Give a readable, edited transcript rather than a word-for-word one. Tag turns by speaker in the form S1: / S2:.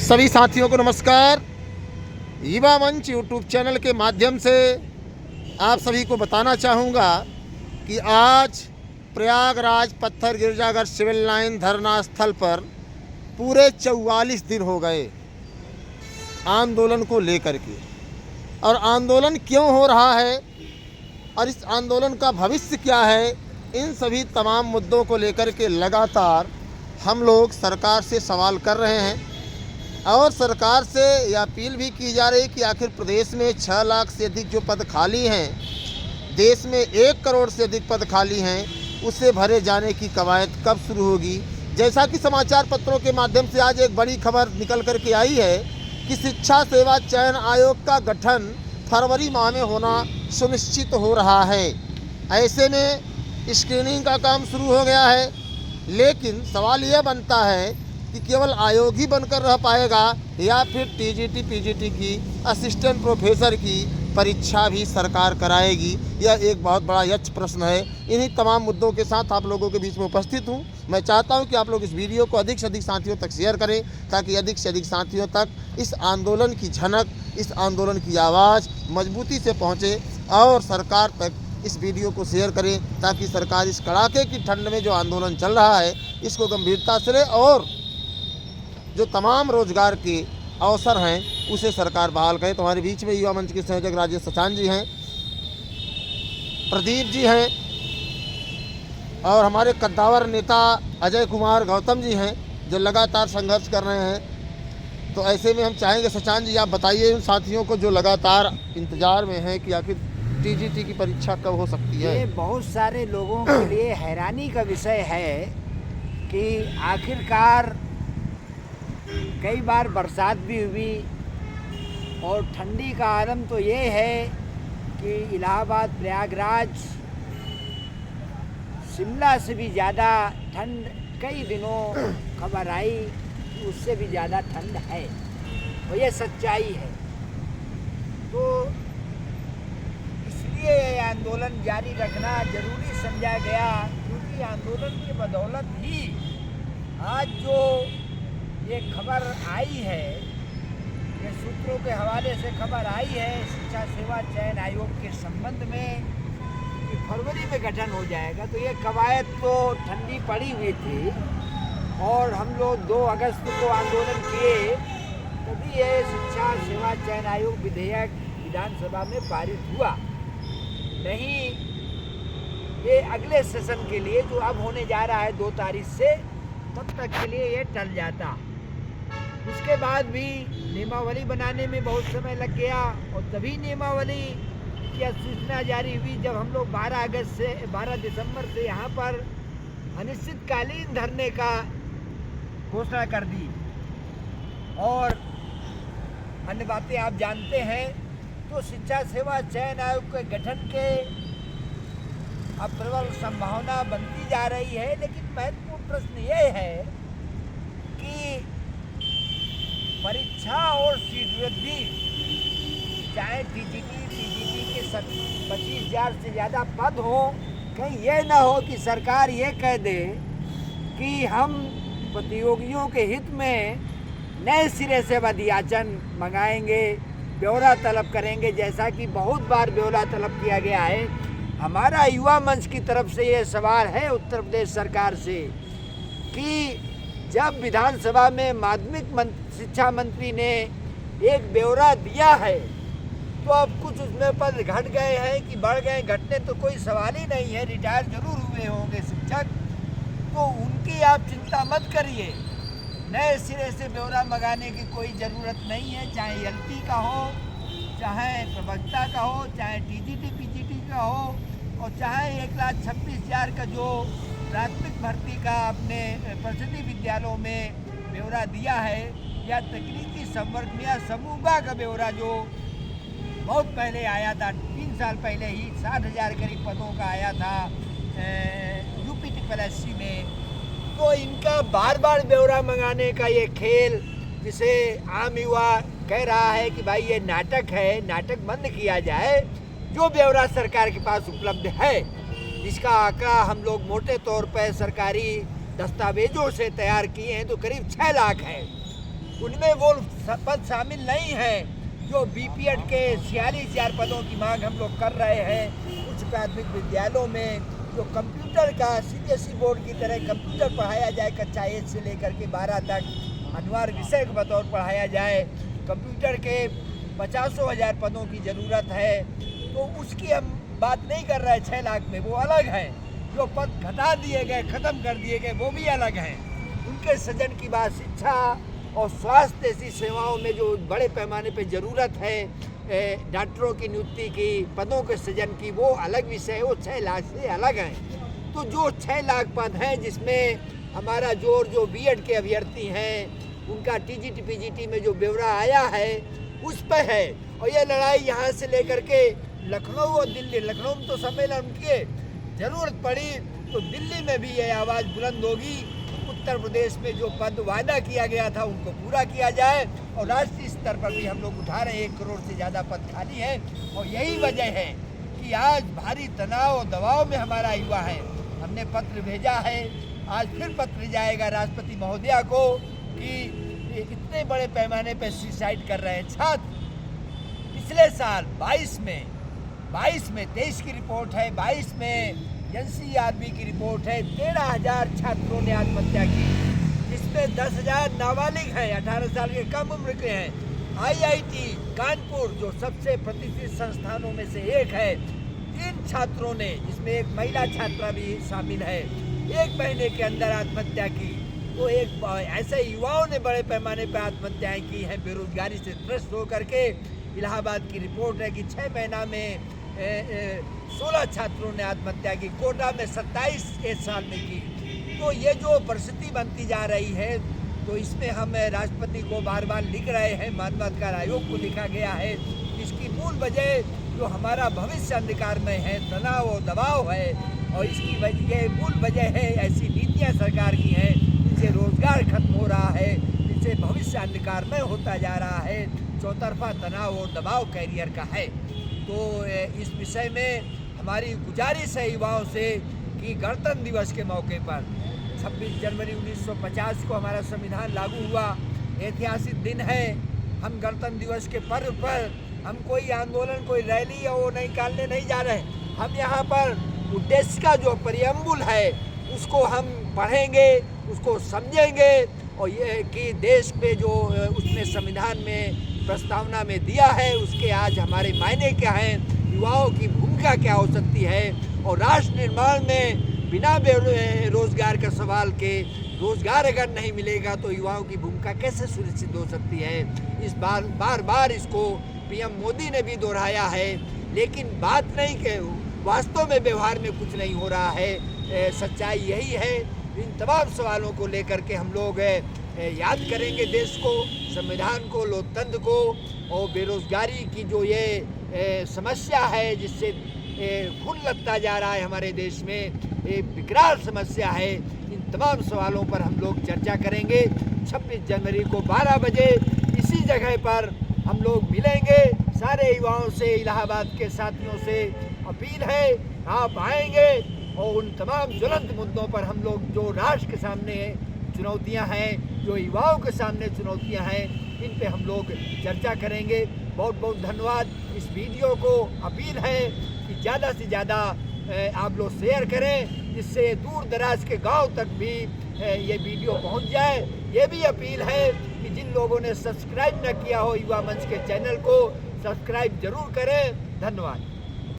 S1: सभी साथियों को नमस्कार। युवा मंच यूट्यूब चैनल के माध्यम से आप सभी को बताना चाहूँगा कि आज प्रयागराज पत्थर गिरजाघर सिविल लाइन धरना स्थल पर पूरे 44 दिन हो गए आंदोलन को लेकर के। और आंदोलन क्यों हो रहा है और इस आंदोलन का भविष्य क्या है, इन सभी तमाम मुद्दों को लेकर के लगातार हम लोग सरकार से सवाल कर रहे हैं और सरकार से यह अपील भी की जा रही है कि आखिर प्रदेश में 6 लाख से अधिक जो पद खाली हैं, देश में 1 करोड़ से अधिक पद खाली हैं, उससे भरे जाने की कवायद कब शुरू होगी। जैसा कि समाचार पत्रों के माध्यम से आज एक बड़ी खबर निकल कर के आई है कि शिक्षा सेवा चयन आयोग का गठन फरवरी माह में होना सुनिश्चित हो रहा है। ऐसे में स्क्रीनिंग का काम शुरू हो गया है, लेकिन सवाल यह बनता है कि केवल आयोग ही बनकर रह पाएगा या फिर टीजीटी पीजीटी की असिस्टेंट प्रोफेसर की परीक्षा भी सरकार कराएगी। यह एक बहुत बड़ा यक्ष प्रश्न है। इन्हीं तमाम मुद्दों के साथ आप लोगों के बीच में उपस्थित हूं। मैं चाहता हूं कि आप लोग इस वीडियो को अधिक से अधिक साथियों तक शेयर करें ताकि अधिक से अधिक साथियों तक इस आंदोलन की झनक, इस आंदोलन की आवाज़ मजबूती से पहुँचे और सरकार तक इस वीडियो को शेयर करें ताकि सरकार इस कड़ाके की ठंड में जो आंदोलन चल रहा है इसको गंभीरता से ले और जो तमाम रोजगार के अवसर हैं उसे सरकार बहाल करे। तो हमारे बीच में युवा मंच के संयोजक राजेश सचान जी हैं, प्रदीप जी हैं और हमारे कद्दावर नेता अजय कुमार गौतम जी हैं जो लगातार संघर्ष कर रहे हैं। तो ऐसे में हम चाहेंगे सचान जी आप बताइए उन साथियों को जो लगातार इंतज़ार में हैं कि आखिर टीजीटी की परीक्षा कब हो सकती है।
S2: ये बहुत सारे लोगों के लिए हैरानी का विषय है कि आखिरकार कई बार बरसात भी हुई और ठंडी का आलम तो ये है कि इलाहाबाद, प्रयागराज, शिमला से भी ज़्यादा ठंड कई दिनों खबर आई कि उससे भी ज़्यादा ठंड है और ये सच्चाई है। तो इसलिए ये आंदोलन जारी रखना जरूरी समझा गया क्योंकि आंदोलन की बदौलत ही आज जो ये खबर आई है, ये सूत्रों के हवाले से खबर आई है शिक्षा सेवा चयन आयोग के संबंध में कि फरवरी में गठन हो जाएगा। तो ये कवायद तो ठंडी पड़ी हुई थी और हम लोग 2 अगस्त को आंदोलन किए, तभी ये शिक्षा सेवा चयन आयोग विधेयक विधानसभा में पारित हुआ। नहीं ये अगले सेशन के लिए जो अब होने जा रहा है 2 तारीख से, तब तक के लिए ये टल जाता। उसके बाद भी नियमावली बनाने में बहुत समय लग गया और तभी नियमावली की सूचना जारी हुई जब हम लोग 12 दिसंबर से यहाँ पर अनिश्चितकालीन धरने का घोषणा कर दी। और अन्य बातें आप जानते हैं। तो शिक्षा सेवा चयन आयोग के गठन के अब प्रबल संभावना बनती जा रही है, लेकिन महत्वपूर्ण प्रश्न ये है कि परीक्षा और सीट वृद्धि, चाहे टीजीटी पीजीटी के 25,000 से ज़्यादा पद हो, कहीं ये ना हो कि सरकार ये कह दे कि हम प्रतियोगियों के हित में नए सिरे से विद्याचन मंगाएंगे, ब्यौरा तलब करेंगे, जैसा कि बहुत बार ब्यौरा तलब किया गया है। हमारा युवा मंच की तरफ से ये सवाल है उत्तर प्रदेश सरकार से कि जब विधानसभा में माध्यमिक शिक्षा मंत्री ने एक ब्यौरा दिया है तो अब कुछ उसमें पद घट गए हैं कि बढ़ गए, घटने तो कोई सवाल ही नहीं है, रिटायर जरूर हुए होंगे शिक्षक, तो उनकी आप चिंता मत करिए। नए सिरे से ब्यौरा मंगाने की कोई ज़रूरत नहीं है, चाहे एलपी का हो, चाहे प्रवक्ता का हो, चाहे टीजीटी पीजीटी का हो और चाहे 1,26,000 का जो प्राथमिक भर्ती का अपने परिषदीय विद्यालयों में ब्यौरा दिया है, या तकनीकी संवर्ग या समूह का ब्यौरा जो बहुत पहले आया था, 3 साल पहले ही 60,000 करीब पदों का आया था यूपी में। तो इनका बार बार ब्यौरा मंगाने का ये खेल, जिसे आम युवा कह रहा है कि भाई ये नाटक है, नाटक बंद किया जाए। जो ब्यौरा सरकार के पास उपलब्ध है, जिसका आंकड़ा हम लोग मोटे तौर पर सरकारी दस्तावेजों से तैयार किए हैं, तो करीब 6 लाख है। उनमें वो पद शामिल नहीं है जो बीपीएड के 46,000 पदों की मांग हम लोग कर रहे हैं। उच्च प्राथमिक विद्यालयों में जो कंप्यूटर का सीबीएसई बोर्ड की तरह कंप्यूटर पढ़ाया जाए, कक्षा 1 से लेकर के 12 तक अनिवार्य विषय के बतौर पढ़ाया जाए। कंप्यूटर के 50,000 पदों की ज़रूरत है, तो उसकी हम बात नहीं कर रहे हैं 6 लाख में, वो अलग है। जो पद घटा दिए गए, ख़त्म कर दिए गए, वो भी अलग हैं। उनके सृजन की बात शिक्षा और स्वास्थ्य ऐसी सेवाओं में जो बड़े पैमाने पे ज़रूरत है, डॉक्टरों की नियुक्ति की, पदों के सृजन की, वो अलग विषय है, वो 6 लाख से अलग हैं। तो जो 6 लाख पद हैं जिसमें हमारा जोर जो बीएड के अभ्यर्थी हैं उनका टीजीटी पीजीटी में जो ब्यौरा आया है उस पर है। और ये लड़ाई यहाँ से लेकर के लखनऊ और दिल्ली, लखनऊ में तो सम्मेलन की ज़रूरत पड़ी तो दिल्ली में भी ये आवाज़ बुलंद होगी। उत्तर प्रदेश में जो पद वायदा किया गया था उनको पूरा किया जाए, और राष्ट्रीय स्तर पर भी हम लोग उठा रहे हैं। 1 करोड़ से ज़्यादा पद खाली है, और यही वजह है कि आज भारी तनाव और दबाव में हमारा युवा है। हमने पत्र भेजा है, आज फिर पत्र जाएगा राष्ट्रपति महोदया को कि इतने बड़े पैमाने पर सुसाइड कर रहे हैं छात्र। पिछले साल 22 में 23 की रिपोर्ट है, 22 में एनसीईआरबी की रिपोर्ट है, 13,000 छात्रों ने आत्महत्या की, जिसमें 10,000 नाबालिग हैं, 18 साल के कम उम्र के हैं। आईआईटी कानपुर जो सबसे प्रतिष्ठित संस्थानों में से एक है, 3 छात्रों ने, जिसमें एक महिला छात्रा भी शामिल है, 1 महीने के अंदर आत्महत्या की। तो एक ऐसे युवाओं ने बड़े पैमाने पर आत्महत्याएं की हैं बेरोजगारी से त्रस्त होकर के। इलाहाबाद की रिपोर्ट है कि 6 महीना में 16 छात्रों ने आत्महत्या की, कोटा में 27 एक साल में की। तो ये जो परिस्थिति बनती जा रही है, तो इसमें हम राष्ट्रपति को बार बार लिख रहे हैं, मानवाधिकार आयोग को लिखा गया है। इसकी मूल वजह जो हमारा भविष्य अंधकार में है, तनाव और दबाव है, और इसकी वजह मूल वजह है ऐसी नीतियाँ सरकार की हैं जिनसे रोजगार खत्म हो रहा है, जिनसे भविष्य अंधकार में होता जा रहा है। चौतरफा तनाव और दबाव कैरियर का है। तो इस विषय में हमारी गुजारिश है युवाओं से कि गणतंत्र दिवस के मौके पर 26 जनवरी 1950 को हमारा संविधान लागू हुआ, ऐतिहासिक दिन है। हम गणतंत्र दिवस के पर्व पर हम कोई आंदोलन, कोई रैली या वो निकालने नहीं जा रहे। हम यहाँ पर उद्देश्य का जो प्रियम्बुल है उसको हम पढ़ेंगे, उसको समझेंगे, और ये कि देश पे जो उसने संविधान में प्रस्तावना में दिया है उसके आज हमारे मायने क्या हैं, युवाओं की भूमिका क्या हो सकती है, और राष्ट्र निर्माण में बिना रोजगार का सवाल के रोजगार अगर नहीं मिलेगा तो युवाओं की भूमिका कैसे सुनिश्चित हो सकती है। इस बार इसको पीएम मोदी ने भी दोहराया है, लेकिन बात नहीं कि वास्तव में व्यवहार में कुछ नहीं हो रहा है। सच्चाई यही है। इन तमाम सवालों को लेकर के हम लोग याद करेंगे देश को, संविधान को, लोकतंत्र को, और बेरोजगारी की जो ये समस्या है जिससे खून लगता जा रहा है हमारे देश में, एक विकराल समस्या है। इन तमाम सवालों पर हम लोग चर्चा करेंगे। 26 जनवरी को 12 बजे इसी जगह पर हम लोग मिलेंगे। सारे युवाओं से, इलाहाबाद के साथियों से अपील है आप आएंगे, और उन तमाम ज्वलंत मुद्दों पर हम लोग जो राष्ट्र के सामने चुनौतियां हैं, जो युवाओं के सामने चुनौतियां हैं, इन पे हम लोग चर्चा करेंगे। बहुत बहुत धन्यवाद। इस वीडियो को अपील है कि ज़्यादा से ज़्यादा आप लोग शेयर करें, जिससे दूर दराज के गांव तक भी ये वीडियो पहुंच जाए। ये भी अपील है कि जिन लोगों ने सब्सक्राइब न किया हो युवा मंच के चैनल को, सब्सक्राइब जरूर करें। धन्यवाद।